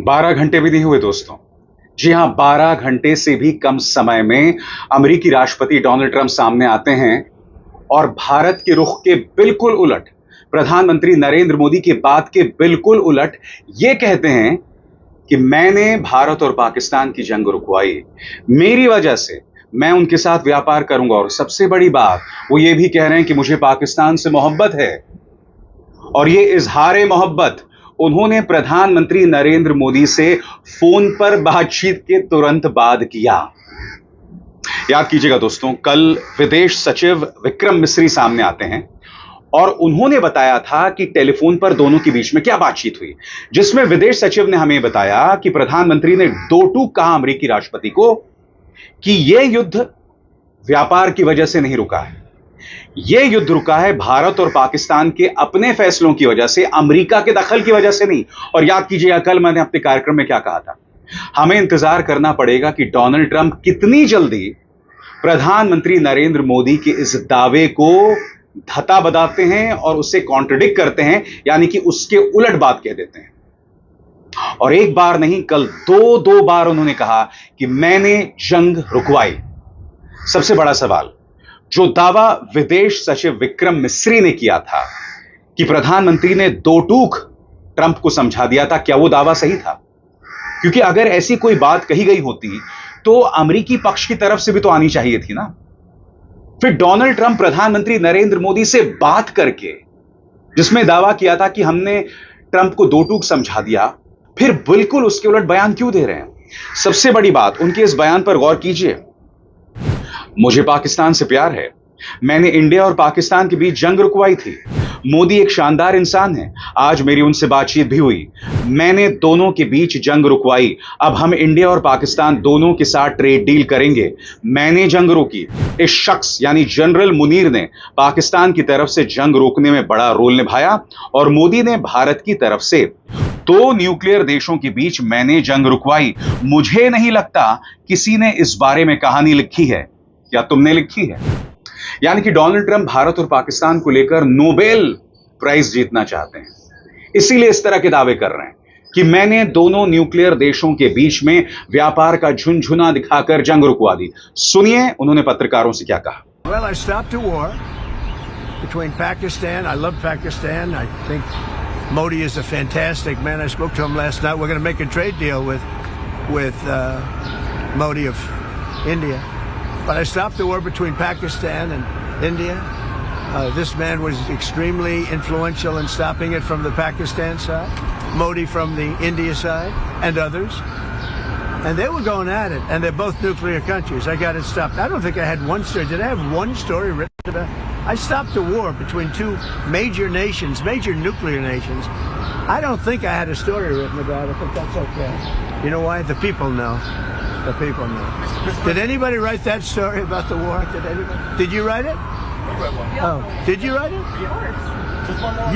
12 घंटे भी नहीं हुए दोस्तों। जी हां, 12 घंटे से भी कम समय में अमेरिकी राष्ट्रपति डोनाल्ड ट्रंप सामने आते हैं और भारत के रुख के बिल्कुल उलट, प्रधानमंत्री नरेंद्र मोदी की बात के बिल्कुल उलट ये कहते हैं कि मैंने भारत और पाकिस्तान की जंग रुकवाई। मेरी वजह से मैं उनके साथ व्यापार करूंगा और सबसे बड़ी बात वो ये भी कह रहे हैं कि मुझे पाकिस्तान से मोहब्बत है। और ये इजहार मोहब्बत उन्होंने प्रधानमंत्री नरेंद्र मोदी से फोन पर बातचीत के तुरंत बाद किया। याद कीजिएगा दोस्तों, कल विदेश सचिव विक्रम मिस्री सामने आते हैं और उन्होंने बताया था कि टेलीफोन पर दोनों के बीच में क्या बातचीत हुई, जिसमें विदेश सचिव ने हमें बताया कि प्रधानमंत्री ने दो टूक कहा अमेरिकी राष्ट्रपति को कि यह युद्ध व्यापार की वजह से नहीं रुका है, यह युद्ध रुका है भारत और पाकिस्तान के अपने फैसलों की वजह से, अमेरिका के दखल की वजह से नहीं। और याद कीजिएगा कल मैंने अपने कार्यक्रम में क्या कहा था, हमें इंतजार करना पड़ेगा कि डोनाल्ड ट्रंप कितनी जल्दी प्रधानमंत्री नरेंद्र मोदी के इस दावे को धता बताते हैं और उससे कॉन्ट्रडिक्ट करते हैं, यानी कि उसके उलट बात कह देते हैं। और एक बार नहीं, कल दो बार उन्होंने कहा कि मैंने जंग रुकवाई। सबसे बड़ा सवाल, जो दावा विदेश सचिव विक्रम मिस्री ने किया था कि प्रधानमंत्री ने दो टूक ट्रंप को समझा दिया था, क्या वो दावा सही था? क्योंकि अगर ऐसी कोई बात कही गई होती तो अमेरिकी पक्ष की तरफ से भी तो आनी चाहिए थी ना। फिर डोनाल्ड ट्रंप प्रधानमंत्री नरेंद्र मोदी से बात करके जिसमें दावा किया था कि हमने ट्रंप को दो टूक समझा दिया, फिर बिल्कुल उसके उलट बयान क्यों दे रहे हैं? सबसे बड़ी बात, उनके इस बयान पर गौर कीजिए। मुझे पाकिस्तान से प्यार है, मैंने इंडिया और पाकिस्तान के बीच जंग रुकवाई थी। मोदी एक शानदार इंसान है, आज मेरी उनसे बातचीत भी हुई, मैंने दोनों के बीच जंग रुकवाई। अब हम इंडिया और पाकिस्तान दोनों के साथ ट्रेड डील करेंगे। मैंने जंग रोकी। इस शख्स यानी जनरल मुनीर ने पाकिस्तान की तरफ से जंग रोकने में बड़ा रोल निभाया और मोदी ने भारत की तरफ से दो न्यूक्लियर देशों के बीच मैंने जंग रुकवाई। मुझे नहीं लगता किसी ने इस बारे में कहानी लिखी है, क्या तुमने लिखी है? यानी कि डोनाल्ड ट्रंप भारत और पाकिस्तान को लेकर नोबेल प्राइज जीतना चाहते हैं, इसीलिए इस तरह के दावे कर रहे हैं कि मैंने दोनों न्यूक्लियर देशों के बीच में व्यापार का झुनझुना दिखाकर जंग रुकवा दी। सुनिए उन्होंने पत्रकारों से क्या कहा। Well, I stopped a war between Pakistan. I love Pakistan. I think Modi is a fantastic man. I spoke to him last night. We're going to make a trade deal with Modi of India. But I stopped the war between Pakistan and India. This man was extremely influential in stopping it from the Pakistan side, Modi from the India side, and others. And they were going at it, and they're both nuclear countries. I got it stopped. I don't think I had one story. Did I have one story written about it? I stopped a war between two major nations, major nuclear nations. I don't think I had a story written about it, but that's okay. You know why? The people know. The people know. Did anybody write that story about the war? Did anybody? Did you write it? Oh, did you write it?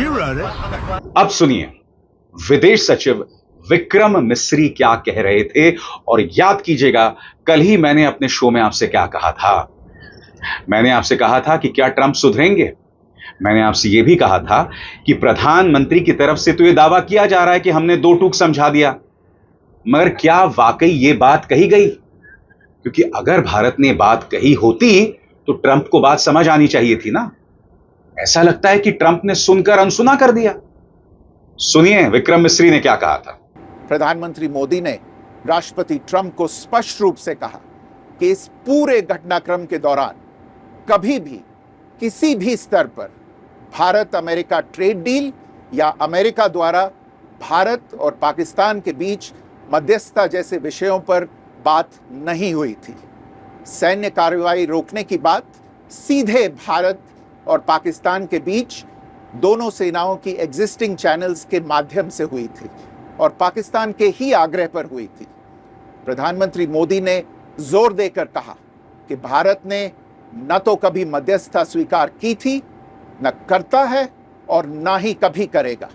You wrote it. अब सुनिए विदेश सचिव विक्रम मिस्री क्या कह रहे थे और याद कीजिएगा कल ही मैंने अपने शो में आपसे क्या कहा था। मैंने आपसे कहा था कि क्या ट्रंप सुधरेंगे? मैंने आपसे यह भी कहा था कि प्रधानमंत्री की तरफ से तो यह दावा किया जा रहा है कि हमने दो टूक समझा दिया, मगर क्या वाकई यह बात कही गई? क्योंकि अगर भारत ने बात कही होती तो ट्रंप को बात समझ आनी चाहिए थी ना। ऐसा लगता है कि ट्रंप ने सुनकर अनसुना कर दिया। सुनिए विक्रम मिस्री ने क्या कहा था। प्रधानमंत्री मोदी ने राष्ट्रपति ट्रंप को स्पष्ट रूप से कहा कि इस पूरे घटनाक्रम के दौरान कभी भी किसी भी स्तर पर भारत अमेरिका ट्रेड डील या अमेरिका द्वारा भारत और पाकिस्तान के बीच मध्यस्थता जैसे विषयों पर बात नहीं हुई थी। सैन्य कार्रवाई रोकने की बात सीधे भारत और पाकिस्तान के बीच दोनों सेनाओं की एग्जिस्टिंग चैनल्स के माध्यम से हुई थी और पाकिस्तान के ही आग्रह पर हुई थी। प्रधानमंत्री मोदी ने जोर देकर कहा कि भारत ने न तो कभी मध्यस्थता स्वीकार की थी, न करता है और न ही कभी करेगा।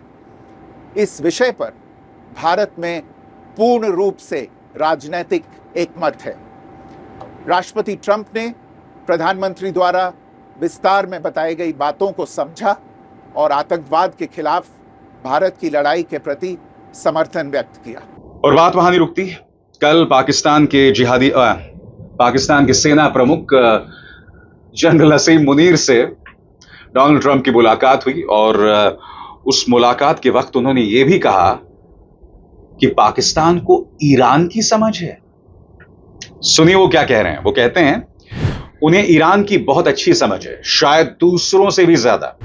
इस विषय पर भारत में पूर्ण रूप से राजनीतिक एकमत है। राष्ट्रपति ट्रंप ने प्रधानमंत्री द्वारा विस्तार में बताई गई बातों को समझा और आतंकवाद के खिलाफ भारत की लड़ाई के प्रति समर्थन व्यक्त किया। और बात वहां नहीं रुकती। कल पाकिस्तान के सेना प्रमुख जनरल असीम मुनीर से डोनाल्ड ट्रंप की मुलाकात हुई और उस मुलाकात के वक्त उन्होंने यह भी कहा कि पाकिस्तान को ईरान की समझ है। सुनिए वो क्या कह रहे हैं। वो कहते हैं उन्हें ईरान की बहुत अच्छी समझ है, शायद दूसरों से भी ज्यादा।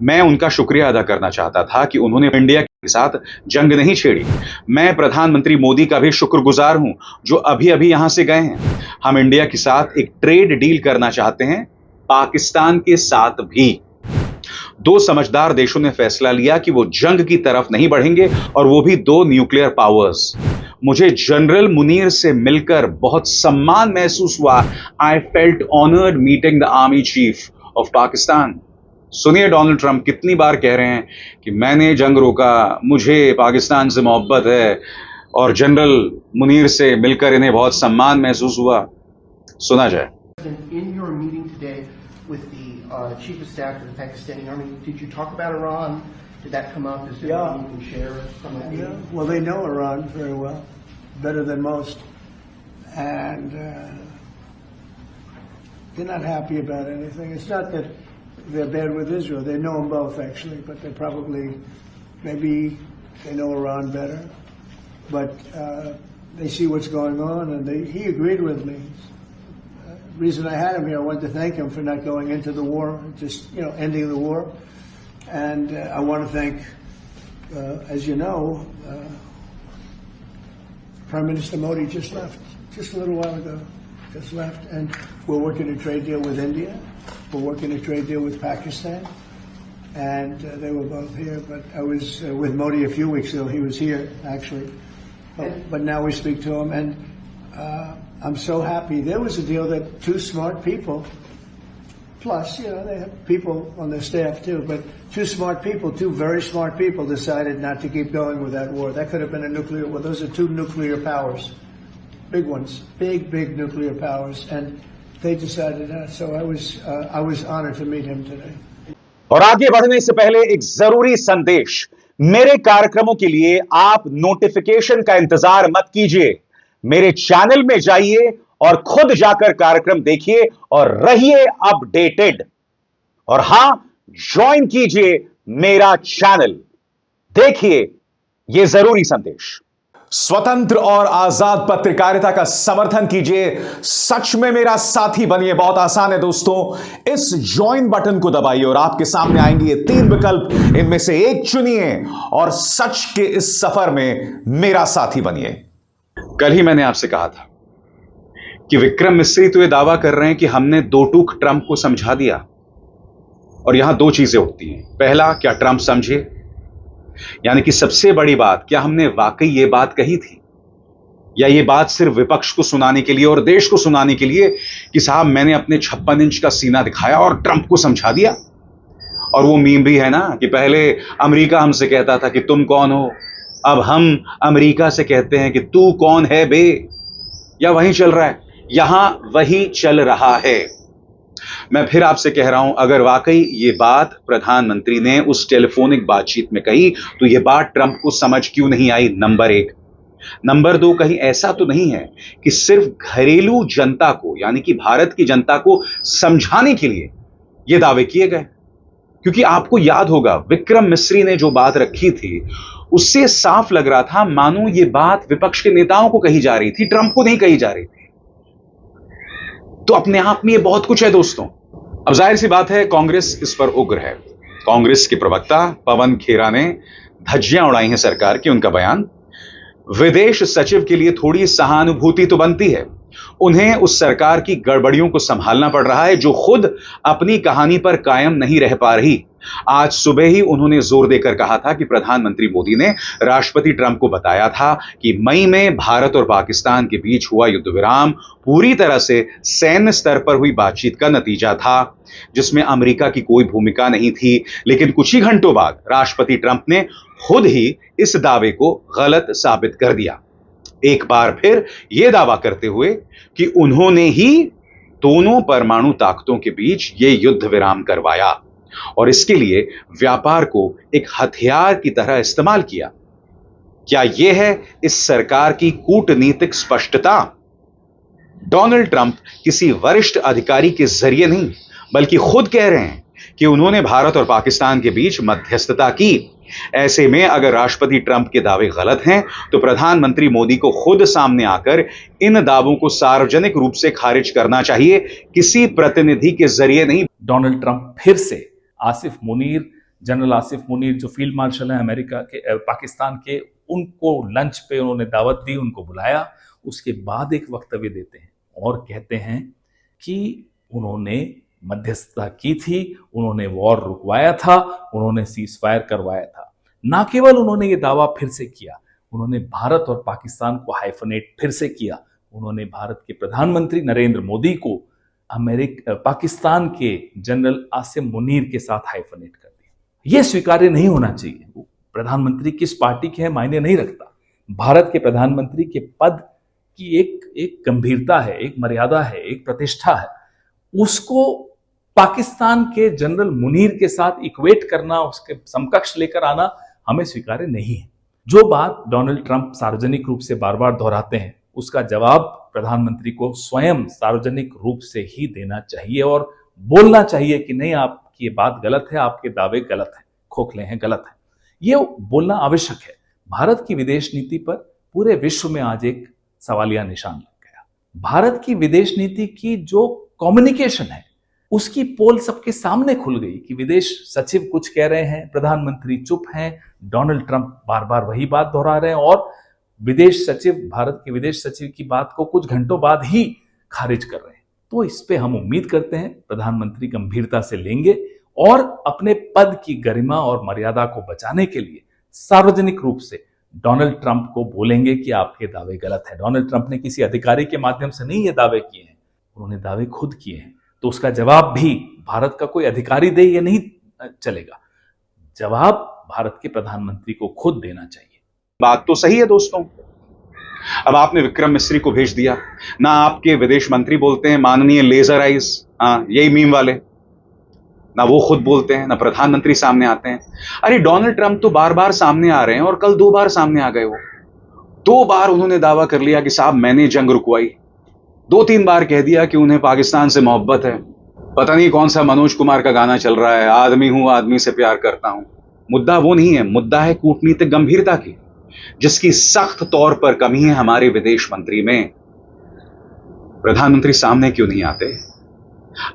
मैं उनका शुक्रिया अदा करना चाहता था कि उन्होंने इंडिया के साथ जंग नहीं छेड़ी। मैं प्रधानमंत्री मोदी का भी शुक्रगुजार हूं जो अभी अभी यहां से गए हैं। हम इंडिया के साथ एक ट्रेड डील करना चाहते हैं, पाकिस्तान के साथ भी। दो समझदार देशों ने फैसला लिया कि वो जंग की तरफ नहीं बढ़ेंगे, और वो भी दो न्यूक्लियर पावर्स। मुझे जनरल मुनीर से मिलकर बहुत सम्मान महसूस हुआ। I felt honoured meeting the army chief of Pakistan. सुनिए डोनाल्ड ट्रंप कितनी बार कह रहे हैं कि मैंने जंग रोका, मुझे पाकिस्तान से मोहब्बत है, और जनरल मुनीर से मिलकर इन्हें बहुत सम्मान महसूस हुआ। सुना जाए। In your meeting today with the Chief of Staff of the Pakistani Army, did you talk about Iran? Did that come up? Is there anything you can share from that meeting? Yeah, well, they know Iran very well, better than most. And they're not happy about anything. It's not that they're bad with Israel. They know them both, actually, but they probably, maybe they know Iran better. But they see what's going on, and he agreed with me. Reason I had him here, I wanted to thank him for not going into the war, just, ending the war. And I want to thank, as you know, Prime Minister Modi just left, just a little while ago, just left. And we're working a trade deal with India. We're working a trade deal with Pakistan. And they were both here, but I was with Modi a few weeks ago. He was here, actually. But now we speak to him, and I'm so happy. There was a deal that two smart people, plus, they have people on their staff too, but two smart people, two very smart people decided not to keep going with that war. That could have been a nuclear war. Those are two nuclear powers, big ones, big nuclear powers, and they decided not. So I was honored to meet him today. और आगे बढ़ने से पहले एक जरूरी संदेश। मेरे कार्यक्रमों के लिए आप नोटिफिकेशन का इंतजार मत कीजिए। मेरे चैनल में जाइए और खुद जाकर कार्यक्रम देखिए और रहिए अपडेटेड। और हां, ज्वाइन कीजिए मेरा चैनल। देखिए यह जरूरी संदेश। स्वतंत्र और आजाद पत्रकारिता का समर्थन कीजिए, सच में मेरा साथी बनिए। बहुत आसान है दोस्तों, इस ज्वाइन बटन को दबाइए और आपके सामने आएंगे ये 3 विकल्प। इनमें से एक चुनिए और सच के इस सफर में मेरा साथी बनिए। कल ही मैंने आपसे कहा था कि विक्रम मिस्री तो ये दावा कर रहे हैं कि हमने दो टूक ट्रंप को समझा दिया, और यहां दो चीजें होती हैं। पहला, क्या ट्रंप समझे, यानी कि सबसे बड़ी बात, क्या हमने वाकई ये बात कही थी, या ये बात सिर्फ विपक्ष को सुनाने के लिए और देश को सुनाने के लिए कि साहब मैंने अपने 56 इंच का सीना दिखाया और ट्रंप को समझा दिया। और वो मीम भी है ना कि पहले अमेरिका हमसे कहता था कि तुम कौन हो, अब हम अमेरिका से कहते हैं कि तू कौन है बे। या वही चल रहा है, यहां वही चल रहा है। मैं फिर आपसे कह रहा हूं, अगर वाकई ये बात प्रधानमंत्री ने उस टेलीफोनिक बातचीत में कही तो ये बात ट्रंप को समझ क्यों नहीं आई, नंबर 1। नंबर 2, कहीं ऐसा तो नहीं है कि सिर्फ घरेलू जनता को, यानी कि भारत की जनता को समझाने के लिए ये दावे किए गए? क्योंकि आपको याद होगा विक्रम मिस्री ने जो बात रखी थी उससे साफ लग रहा था मानो ये बात विपक्ष के नेताओं को कही जा रही थी, ट्रंप को नहीं कही जा रही थी। तो अपने आप में ये बहुत कुछ है दोस्तों। अब जाहिर सी बात है कांग्रेस इस पर उग्र है। कांग्रेस के प्रवक्ता पवन खेरा ने धज्जियां उड़ाई हैं सरकार की। उनका बयान, विदेश सचिव के लिए थोड़ी सहानुभूति तो बनती है, उन्हें उस सरकार की गड़बड़ियों को संभालना पड़ रहा है जो खुद अपनी कहानी पर कायम नहीं रह पा रही। आज सुबह ही उन्होंने जोर देकर कहा था कि प्रधानमंत्री मोदी ने राष्ट्रपति ट्रंप को बताया था कि मई में भारत और पाकिस्तान के बीच हुआ युद्ध विराम पूरी तरह से सैन्य स्तर पर हुई बातचीत का नतीजा था, जिसमें अमेरिका की कोई भूमिका नहीं थी। लेकिन कुछ ही घंटों बाद राष्ट्रपति ट्रंप ने खुद ही इस दावे को गलत साबित कर दिया, एक बार फिर यह दावा करते हुए कि उन्होंने ही दोनों परमाणु ताकतों के बीच यह युद्ध विराम करवाया और इसके लिए व्यापार को एक हथियार की तरह इस्तेमाल किया। क्या यह है इस सरकार की कूटनीतिक स्पष्टता? डोनाल्ड ट्रंप किसी वरिष्ठ अधिकारी के जरिए नहीं, बल्कि खुद कह रहे हैं कि उन्होंने भारत और पाकिस्तान के बीच मध्यस्थता की। ऐसे में अगर राष्ट्रपति ट्रंप के दावे गलत हैं, तो प्रधानमंत्री मोदी को खुद सामने आकर इन दावों को सार्वजनिक रूप से खारिज करना चाहिए, किसी प्रतिनिधि के जरिए नहीं। डोनाल्ड ट्रंप फिर से आसिफ मुनीर, जनरल आसिफ मुनीर जो फील्ड मार्शल हैं अमेरिका के, पाकिस्तान के, उनको लंच पे उन्होंने दावत दी, उनको बुलाया। उसके बाद एक वक्तव्य देते हैं और कहते हैं कि उन्होंने मध्यस्थता की थी, उन्होंने वॉर रुकवाया था, उन्होंने सीज फायर करवाया था। ना केवल उन्होंने ये दावा फिर से किया, उन्होंने भारत और पाकिस्तान को हाइफनेट फिर से किया। उन्होंने भारत के प्रधानमंत्री नरेंद्र मोदी को पाकिस्तान के जनरल आसिम मुनीर के साथ हाइफनेट कर दिया। यह स्वीकार्य नहीं होना चाहिए। प्रधानमंत्री किस पार्टी के हैं मायने नहीं रखता। भारत के प्रधानमंत्री के पद की एक गंभीरता है, एक मर्यादा है, एक प्रतिष्ठा है। उसको पाकिस्तान के जनरल मुनीर के साथ इक्वेट करना, उसके समकक्ष लेकर आना हमें स्वीकार्य नहीं है। जो बात डोनाल्ड ट्रंप सार्वजनिक रूप से बार बार दोहराते हैं, उसका जवाब प्रधानमंत्री को स्वयं सार्वजनिक रूप से ही देना चाहिए और बोलना चाहिए कि नहीं, आपकी ये बात गलत है, आपके दावे गलत है, खोखले हैं, गलत है। ये बोलना आवश्यक है। भारत की विदेश नीति पर पूरे विश्व में आज एक सवालिया निशान लग गया। भारत की विदेश नीति की जो कम्युनिकेशन है, उसकी पोल सबके सामने खुल गई कि विदेश सचिव कुछ कह रहे हैं, प्रधानमंत्री चुप हैं, डोनाल्ड ट्रंप बार बार वही बात दोहरा रहे हैं और विदेश सचिव, भारत के विदेश सचिव की बात को कुछ घंटों बाद ही खारिज कर रहे हैं। तो इस पे हम उम्मीद करते हैं प्रधानमंत्री गंभीरता से लेंगे और अपने पद की गरिमा और मर्यादा को बचाने के लिए सार्वजनिक रूप से डोनाल्ड ट्रंप को बोलेंगे कि आपके दावे गलत हैं। डोनाल्ड ट्रंप ने किसी अधिकारी के माध्यम से नहीं ये दावे किए हैं, उन्होंने दावे खुद किए हैं। तो उसका जवाब भी भारत का कोई अधिकारी दे, ये नहीं चलेगा। जवाब भारत के प्रधानमंत्री को खुद देना चाहिए। बात तो सही है दोस्तों। अब आपने विक्रम मिस्री को भेज दिया ना, आपके विदेश मंत्री बोलते हैं माननीय लेजर आइज, यही मीम वाले, ना वो खुद बोलते हैं, ना प्रधानमंत्री सामने आते हैं। अरे डोनाल्ड ट्रंप तो बार बार सामने आ रहे हैं और कल 2 बार सामने आ गए। वो 2 बार उन्होंने दावा कर लिया कि साहब मैंने जंग रुकवाई। 2-3 बार कह दिया कि उन्हें पाकिस्तान से मोहब्बत है। पता नहीं कौन सा मनोज कुमार का गाना चल रहा है, आदमी हूं आदमी से प्यार करता हूं। मुद्दा वो नहीं है, मुद्दा है कूटनीतिक गंभीरता की, जिसकी सख्त तौर पर कमी है हमारे विदेश मंत्री में। प्रधानमंत्री सामने क्यों नहीं आते?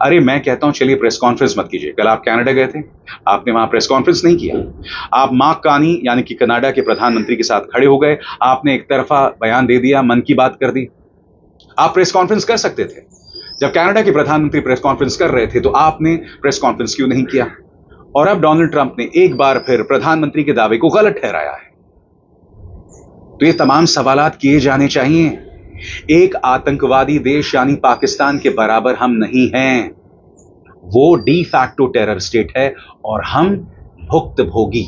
अरे मैं कहता हूं चलिए प्रेस कॉन्फ्रेंस मत कीजिए। कल आप कनाडा गए थे, आपने वहां प्रेस कॉन्फ्रेंस नहीं किया। आप मार्क कार्नी यानी कि कनाडा के प्रधानमंत्री के साथ खड़े हो गए, आपने एक तरफा बयान दे दिया, मन की बात कर दी। आप प्रेस कॉन्फ्रेंस कर सकते थे। जब कनाडा के प्रधानमंत्री प्रेस कॉन्फ्रेंस कर रहे थे तो आपने प्रेस कॉन्फ्रेंस क्यों नहीं किया? और अब डोनाल्ड ट्रंप ने एक बार फिर प्रधानमंत्री के दावे को गलत ठहराया है। तो ये तमाम सवालात किए जाने चाहिए। एक आतंकवादी देश यानी पाकिस्तान के बराबर हम नहीं हैं। वो डी फैक्टो टेरर स्टेट है और हम भुक्तभोगी।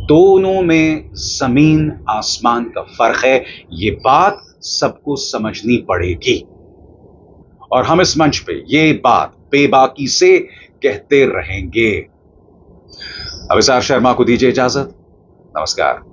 दोनों में जमीन आसमान का फर्क है। ये बात सबको समझनी पड़ेगी और हम इस मंच पे ये बात बेबाकी से कहते रहेंगे। अभिसार शर्मा को दीजिए इजाजत। नमस्कार।